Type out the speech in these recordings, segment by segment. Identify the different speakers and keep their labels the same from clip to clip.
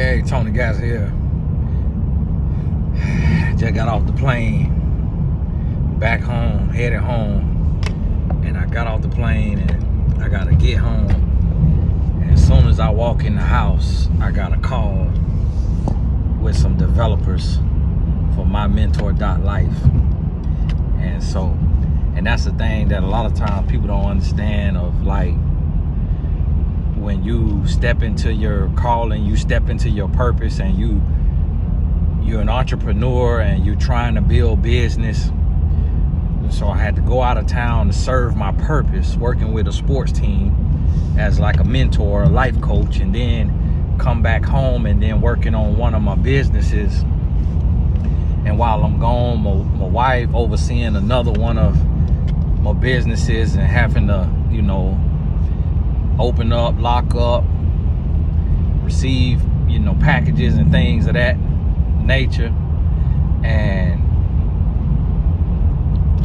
Speaker 1: Hey, Tony Gas here. Just got off the plane, back home, headed home. And I got off the plane and I gotta get home. And as soon as I walk in the house, I got a call with some developers for MyMentor.life. And that's the thing that a lot of times people don't understand of, like, when you step into your calling, you step into your purpose, and you're an entrepreneur and you're trying to build business. So I had to go out of town to serve my purpose, working with a sports team as like a mentor, a life coach, and then come back home and then working on one of my businesses. And while I'm gone, my wife overseeing another one of my businesses and having to, open up, lock up, receive, packages and things of that nature, and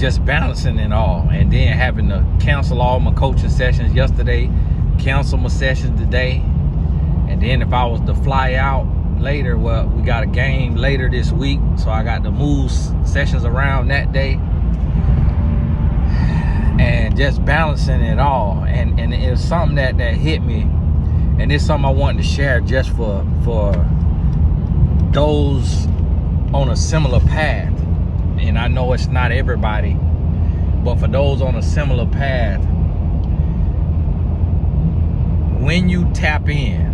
Speaker 1: just balancing it all. And then having to cancel all my coaching sessions yesterday, cancel my sessions today. And then if I was to fly out later, well, we got a game later this week, so I got to move sessions around that day. And just balancing it all, and it was something that hit me, and it's something I wanted to share just for those on a similar path. And I know it's not everybody, but for those on a similar path, when you tap in,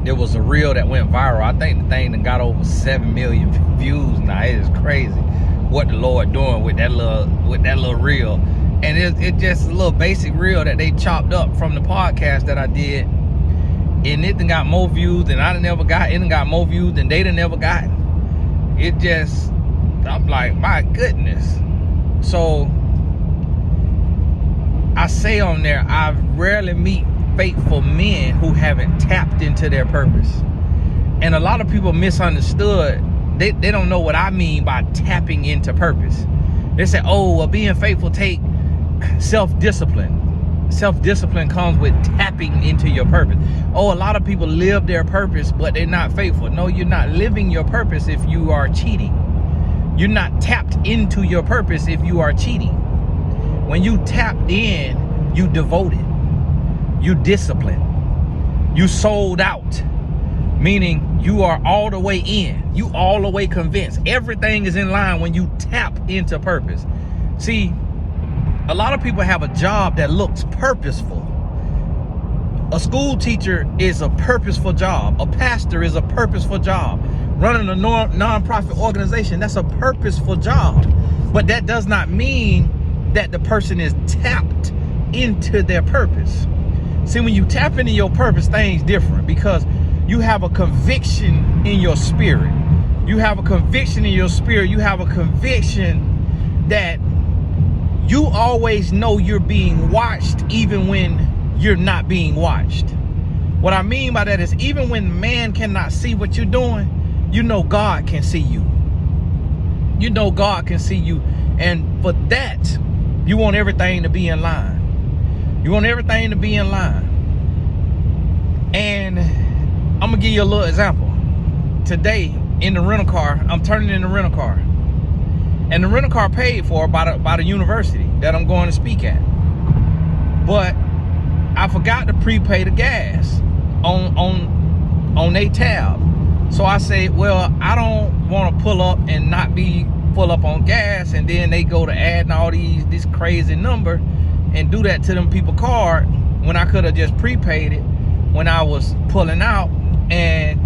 Speaker 1: there was a reel that went viral. I think the thing that got over 7 million views now. It is crazy what the Lord doing with that little reel. And it's just a little basic reel that they chopped up from the podcast that I did, and it done got more views than I done ever got. It done got more views than they done ever got. It just, I'm like, my goodness. So I say on there, I rarely meet faithful men who haven't tapped into their purpose. And a lot of people misunderstood. They don't know what I mean by tapping into purpose. They say, oh, well, being faithful take self-discipline. Self-discipline comes with tapping into your purpose. Oh, a lot of people live their purpose, but they're not faithful. No, you're not living your purpose if you are cheating. You're not tapped into your purpose if you are cheating. When you tapped in, you devoted, you disciplined, you sold out. Meaning you are all the way in. You all the way convinced. Everything is in line when you tap into purpose. See, a lot of people have a job that looks purposeful. A school teacher is a purposeful job. A pastor is a purposeful job. Running a non-profit organization, that's a purposeful job. But that does not mean that the person is tapped into their purpose. See, when you tap into your purpose, things different, because you have a conviction in your spirit. You have a conviction in your spirit. You have a conviction that you always know you're being watched even when you're not being watched. What I mean by that is, even when man cannot see what you're doing, you know God can see you. You know God can see you. And for that, you want everything to be in line. You want everything to be in line. And I'm gonna give you a little example. Today in the rental car, I'm turning in the rental car, and the rental car paid for by the university that I'm going to speak at. But I forgot to prepay the gas on a tab. So I say, well, I don't want to pull up and not be full up on gas, and then they go to adding all this crazy number and do that to them people card when I could have just prepaid it when I was pulling out. And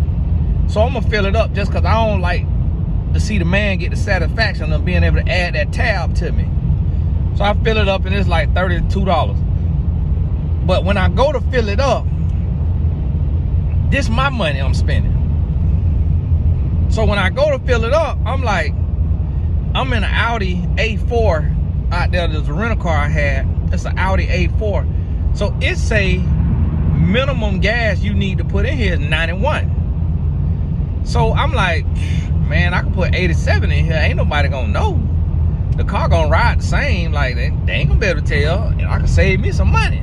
Speaker 1: so I'm gonna fill it up just because I don't like to see the man get the satisfaction of being able to add that tab to me. So I fill it up and it's like $32. But when I go to fill it up, this is my money I'm spending. So when I go to fill it up, I'm like, I'm in an Audi A4 out there. There's a rental car I had. It's an Audi A4. So it say minimum gas you need to put in here is 91. So I'm like, man, I can put 87 in here. Ain't nobody gonna know. The car gonna ride the same. Like, they ain't gonna be able to tell. And I can save me some money.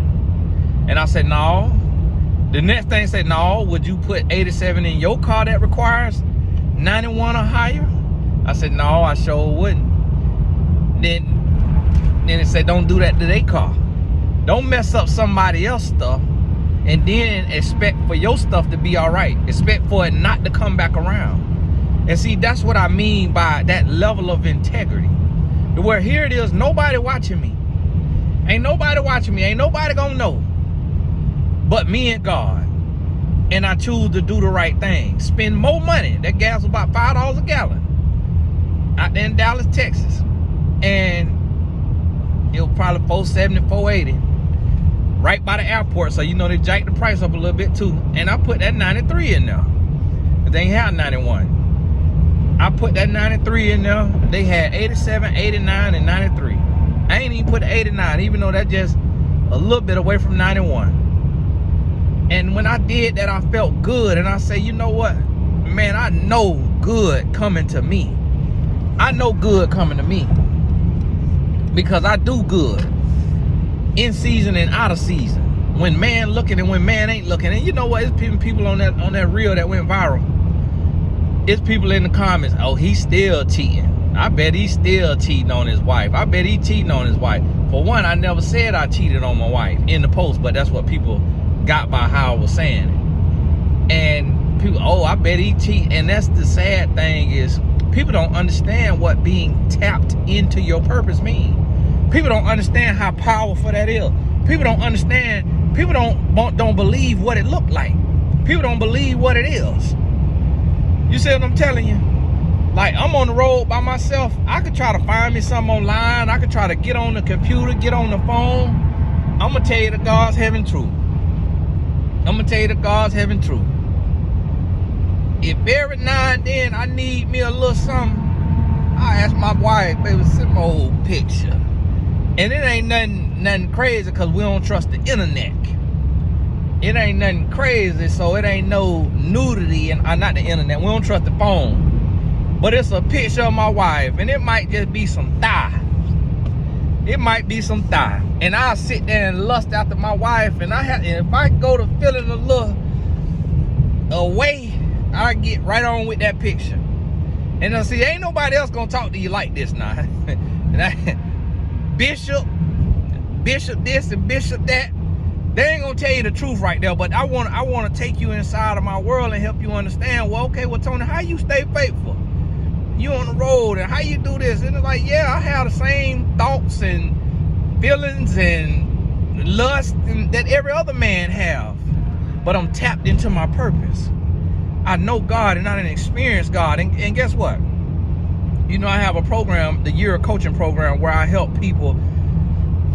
Speaker 1: And I said, no, The next thing said, no, would you put 87 in your car that requires 91 or higher? I said, no, I sure wouldn't. Then it said, don't do that to their car. Don't mess up somebody else's stuff and then expect for your stuff to be all right. Expect for it not to come back around. And see, that's what I mean by that level of integrity. Where here it is, nobody watching me. Ain't nobody watching me. Ain't nobody gonna know but me and God. And I choose to do the right thing. Spend more money. That gas was about $5 a gallon out there in Dallas, Texas. And it was probably $4.70, $4.80 right by the airport. So you know they jacked the price up a little bit too. And I put that 93 in there. But they ain't had 91. I put that 93 in there. They had 87, 89, and 93. I ain't even put the 89, even though that's just a little bit away from 91. And when I did that, I felt good. And I say, you know what? Man, I know good coming to me. I know good coming to me. Because I do good. In season and out of season. When man looking and when man ain't looking. And you know what? It's people on that reel that went viral. It's people in the comments, oh, he's still cheating. I bet he's still cheating on his wife. I bet he cheating on his wife. For one, I never said I cheated on my wife in the post, but that's what people got by how I was saying it. And people, oh, I bet he cheat. And that's the sad thing is people don't understand what being tapped into your purpose means. People don't understand how powerful that is. People don't understand. People don't believe what it looked like. People don't believe what it is. You see what I'm telling you? Like, I'm on the road by myself. I could try to find me something online. I could try to get on the computer, get on the phone. I'm going to tell you the God's heaven truth. I'm going to tell you the God's heaven truth. If every now and then I need me a little something, I ask my wife, baby, send my old picture. And it ain't nothing crazy because we don't trust the internet. It ain't nothing crazy, so it ain't no nudity, and not the internet. We don't trust the phone. But it's a picture of my wife, and it might just be some thigh. It might be some thigh. And I'll sit there and lust after my wife, and if I go to feeling a little away, I get right on with that picture. And I see, ain't nobody else gonna talk to you like this now. Bishop this and Bishop that. They ain't gonna tell you the truth right there, but I want to take you inside of my world and help you understand. Well, okay, well, Tony, how you stay faithful? You on the road, and how you do this? And it's like, yeah, I have the same thoughts and feelings and lust that every other man have, but I'm tapped into my purpose. I know God, and I didn't experience God. And guess what? You know, I have a program, the Year of Coaching program, where I help people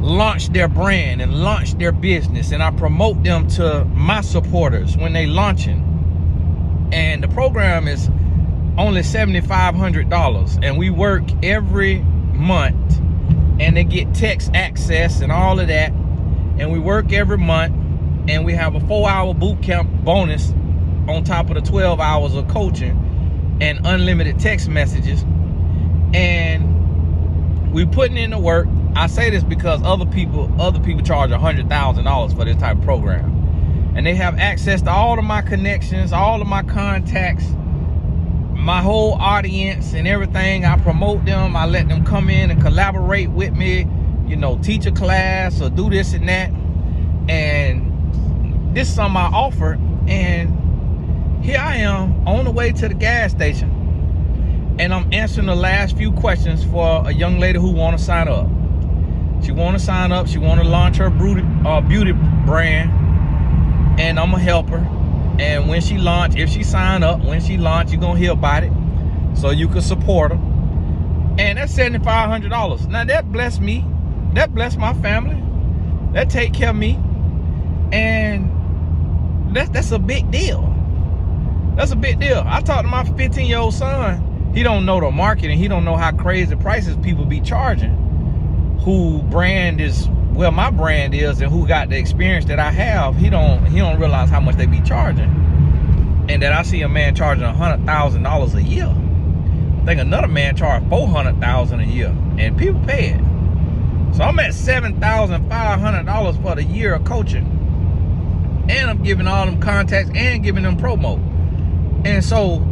Speaker 1: launch their brand and launch their business, and I promote them to my supporters when they launching. And the program is only $7,500, and we work every month, and they get text access and all of that, and we work every month, and we have a 4-hour boot camp bonus on top of the 12 hours of coaching and unlimited text messages. And we putting in the work. I say this because other people charge $100,000 for this type of program, and they have access to all of my connections, all of my contacts, my whole audience and everything. I promote them. I let them come in and collaborate with me, you know, teach a class or do this and that. And this is something I offer. And here I am on the way to the gas station, and I'm answering the last few questions for a young lady who want to sign up. She want to sign up. She want to launch her beauty brand, and I'm gonna help her. And when she launch, if she sign up, when she launch, you're gonna hear about it, so you can support her. And that's $7,500. Now that bless me, that bless my family, that take care of me, and that's a big deal. That's a big deal. I talked to my 15-year-old son. He don't know the market, and he don't know how crazy prices people be charging. Who brand is, well, my brand is, and who got the experience that I have, he don't realize how much they be charging. And that I see a man charging $100,000 a year. I think another man charged $400,000 a year, and people pay it. So I'm at $7,500 for the year of coaching. and I'm giving all them contacts and giving them promo. And so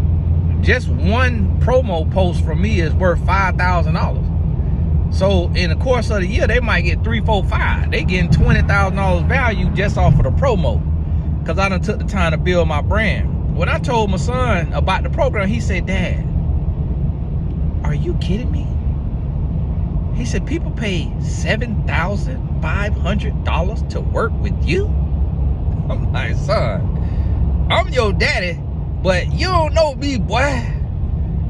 Speaker 1: just one promo post from me is worth $5,000. So in the course of the year, they might get 3, 4, 5. They getting $20,000 value just off of the promo, because I done took the time to build my brand. When I told my son about the program, he said, "Dad, are you kidding me?" He said, "People pay $7,500 to work with you?" I'm like, "Son, I'm your daddy, but you don't know me, boy.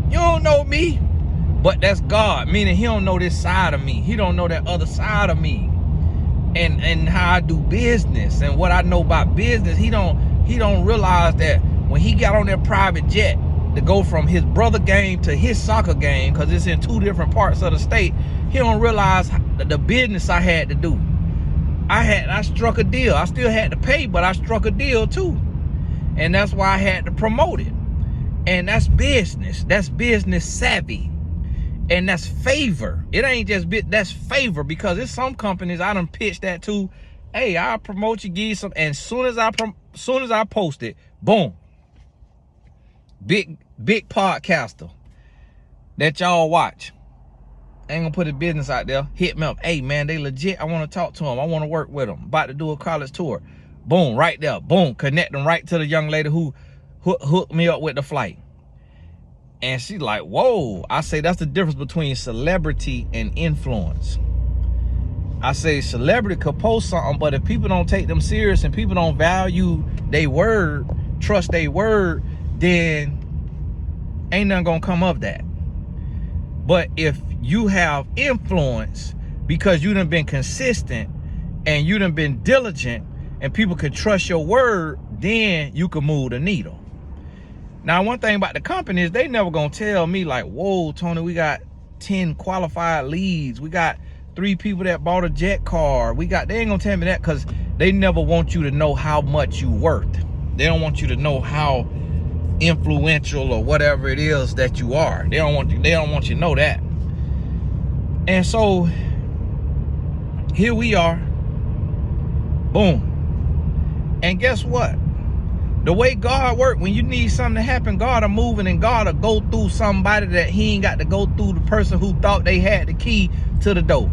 Speaker 1: You don't know me." But that's God, meaning he don't know this side of me. He don't know that other side of me, and how I do business and what I know about business. He don't realize that when he got on that private jet to go from his brother game to his soccer game, because it's in 2 different parts of the state, he don't realize the business I had to do. I struck a deal. I still had to pay, but I struck a deal too. And that's why I had to promote it. And that's business. That's business savvy. And that's favor. It ain't just that's favor, because there's some companies I done pitched that to. Hey, I'll promote you, give you some. And soon as I post it, boom. Big podcaster that y'all watch. I ain't gonna put his business out there. Hit me up. Hey man, they legit. I want to talk to them. I want to work with them. About to do a college tour. Boom, right there. Boom, connect them right to the young lady who hooked me up with the flight. And she's like, whoa. I say that's the difference between celebrity and influence. I say celebrity could post something, but if people don't take them serious and people don't value their word, trust their word, then ain't nothing gonna come of that. But if you have influence because you done been consistent and you done been diligent and people can trust your word, then you can move the needle. Now, one thing about the company is they never gonna tell me like, whoa, Tony, we got 10 qualified leads. We got 3 people that bought a jet car. They ain't gonna tell me that, because they never want you to know how much you worth. They don't want you to know how influential or whatever it is that you are. They don't want you to know that. And so here we are. Boom. And guess what? The way God works, when you need something to happen, God are moving, and God will go through somebody that he ain't got to go through the person who thought they had the key to the door.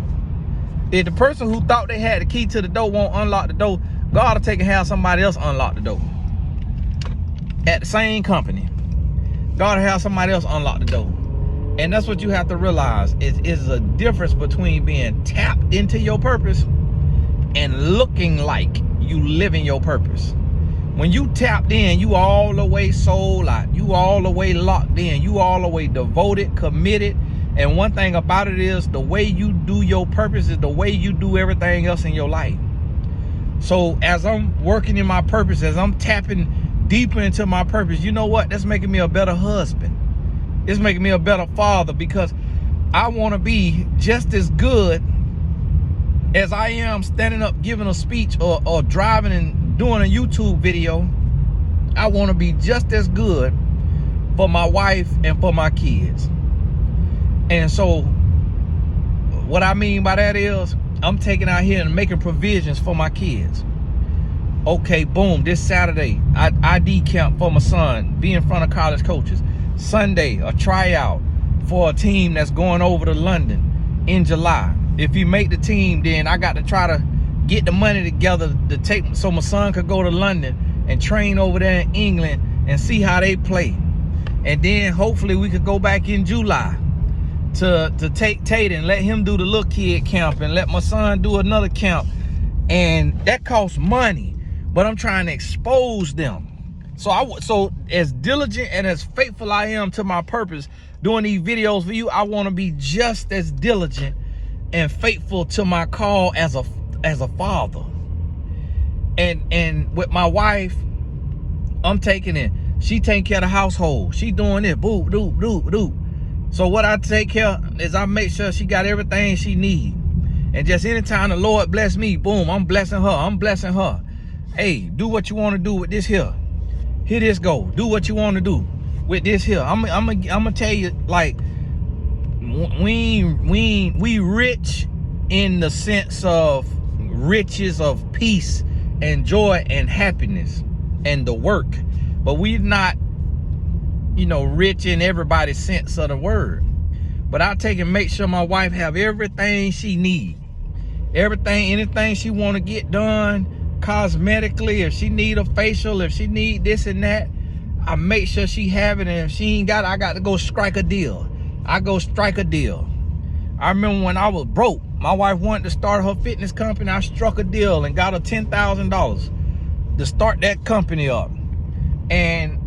Speaker 1: If the person who thought they had the key to the door won't unlock the door, God will take and have somebody else unlock the door. At the same company, God will have somebody else unlock the door. And that's what you have to realize. Is a difference between being tapped into your purpose and looking like you living your purpose. When you tapped in, you all the way sold out. You all the way locked in. You all the way devoted, committed. And one thing about it is the way you do your purpose is the way you do everything else in your life. So as I'm working in my purpose, as I'm tapping deeper into my purpose, you know what? That's making me a better husband. It's making me a better father, because I want to be just as good as I am standing up giving a speech or driving and doing a YouTube video. I want to be just as good for my wife and for my kids. And so what I mean by that is I'm taking out here and making provisions for my kids. Okay, boom, this Saturday, ID camp for my son, be in front of college coaches. Sunday, a tryout for a team that's going over to London in July. If you make the team, then I got to try to get the money together to take, so my son could go to London and train over there in England and see how they play. And then hopefully we could go back in July to take Tate and let him do the little kid camp and let my son do another camp. And that costs money, but I'm trying to expose them. So as diligent and as faithful I am to my purpose doing these videos for you, I want to be just as diligent and faithful to my call as a father. And with my wife, I'm taking it. She taking care of the household. She doing it. Boo, doo, doo, doo. So what I take care is I make sure she got everything she need. And just anytime the Lord bless me, boom, I'm blessing her. I'm blessing her. Hey, do what you want to do with this here. Here this go. Do what you want to do with this here. I'm gonna tell you, like, we rich in the sense of riches of peace and joy and happiness and the work. But we're not, rich in everybody's sense of the word. But I take and make sure my wife have everything she need. Everything, anything she want to get done cosmetically, if she need a facial, if she need this and that, I make sure she have it. And if she ain't got it, I got to go strike a deal. I go strike a deal. I remember when I was broke, my wife wanted to start her fitness company. I struck a deal and got her $10,000 to start that company up. And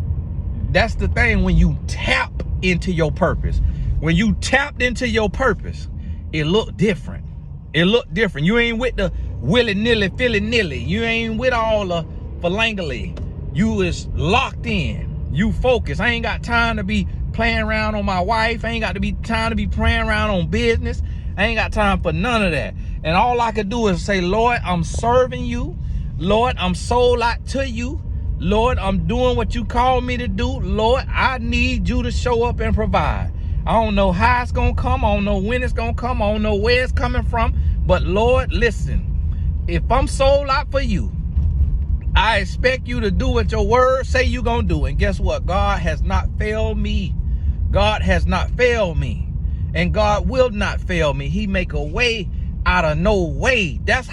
Speaker 1: that's the thing, when you tap into your purpose. When you tapped into your purpose, it looked different. It looked different. You ain't with the willy-nilly, filly-nilly. You ain't with all the philangly. You is locked in. You focus. I ain't got time to be playing around on my wife. I ain't got time to be playing around on business. I ain't got time for none of that. And all I could do is say, Lord, I'm serving you. Lord, I'm sold out to you. Lord, I'm doing what you called me to do. Lord, I need you to show up and provide. I don't know how it's going to come. I don't know when it's going to come. I don't know where it's coming from. But Lord, listen, if I'm sold out for you, I expect you to do what your word say you're going to do. And guess what? God has not failed me. God has not failed me. And God will not fail me. He make a way out of no way. That's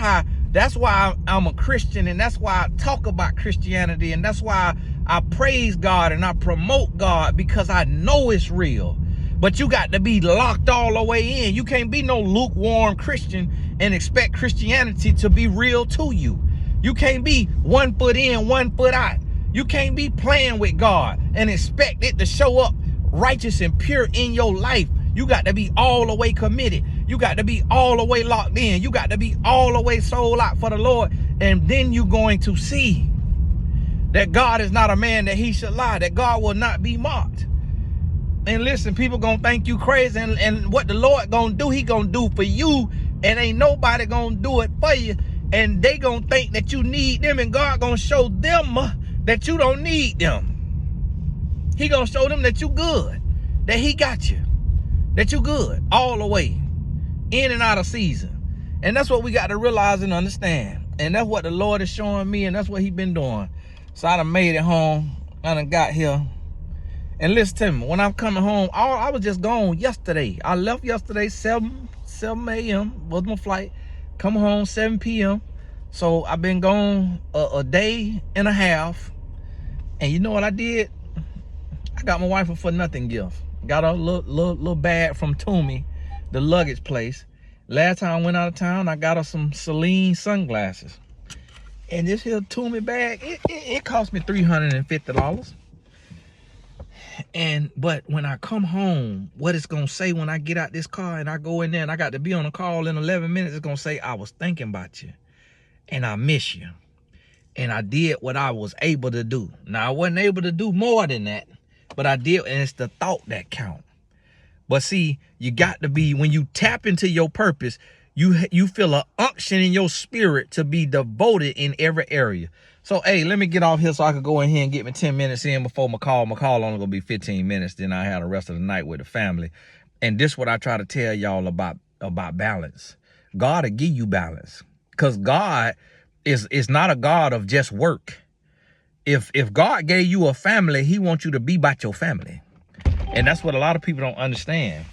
Speaker 1: why I'm a Christian. And that's why I talk about Christianity. And that's why I praise God and I promote God, because I know it's real. But you got to be locked all the way in. You can't be no lukewarm Christian and expect Christianity to be real to you. You can't be 1 foot in, 1 foot out. You can't be playing with God and expect it to show up righteous and pure in your life. You got to be all the way committed. You got to be all the way locked in. You got to be all the way sold out for the Lord. And then you're going to see that God is not a man that he should lie, that God will not be mocked. And listen, people gonna think you crazy, and what the Lord gonna do, he gonna do for you, and ain't nobody gonna do it for you. And they gonna think that you need them, and God gonna show them that you don't need them. He gonna show them that you good, that he got you, that you good all the way, in and out of season. And that's what we got to realize and understand. And that's what the Lord is showing me, and that's what he been doing. So I done made it home. I done got here. And listen to me, when I'm coming home, I was just gone yesterday. I left yesterday, 7 a.m. was my flight. Come home 7 p.m. So I've been gone a day and a half. And you know what I did? I got my wife a for nothing gift. Got a little bag from Toomey, the luggage place. Last time I went out of town, I got her some Celine sunglasses. And this here Toomey bag, it cost me $350. But when I come home, what it's gonna say when I get out this car and I go in there and I got to be on a call in 11 minutes, it's gonna say, I was thinking about you and I miss you. And I did what I was able to do. Now, I wasn't able to do more than that, but I did, and it's the thought that count. But see, you got to be, when you tap into your purpose, you feel an unction in your spirit to be devoted in every area. So, hey, let me get off here so I can go in here and get me 10 minutes in before my call. My call only gonna be 15 minutes. Then I have the rest of the night with the family. And this is what I try to tell y'all about balance. God will give you balance, because God is not a God of just work. If God gave you a family, he wants you to be about your family. And that's what a lot of people don't understand.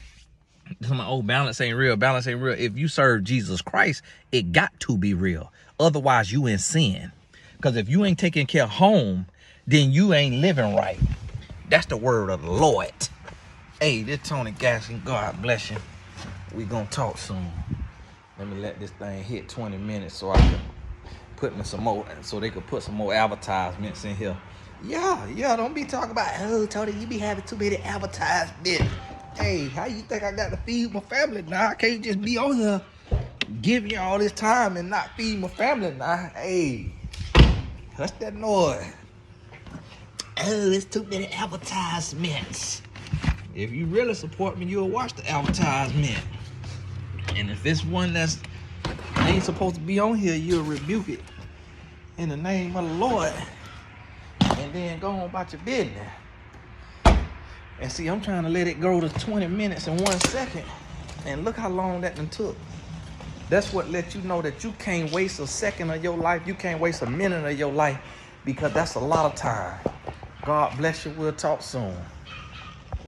Speaker 1: Balance ain't real. Balance ain't real. If you serve Jesus Christ, it got to be real. Otherwise, you in sin. Because if you ain't taking care of home, then you ain't living right. That's the word of the Lord. Hey, this Tony Gaskin, God bless you. We gonna talk soon. Let me let this thing hit 20 minutes so I can put me some more, so they could put some more advertisements in here. Yeah, don't be talking about, oh, Tony, you be having too many advertisements. Hey, how you think I got to feed my family now? I can't just be on here giving you all this time and not feed my family now. Hey, hush that noise. Oh, it's too many advertisements. If you really support me, you'll watch the advertisement. And if it's one that's ain't supposed to be on here, you'll rebuke it in the name of the Lord. And then go on about your business. And see, I'm trying to let it go to 20 minutes and 1 second. And look how long that done took. That's what lets you know that you can't waste a second of your life. You can't waste a minute of your life, because that's a lot of time. God bless you. We'll talk soon.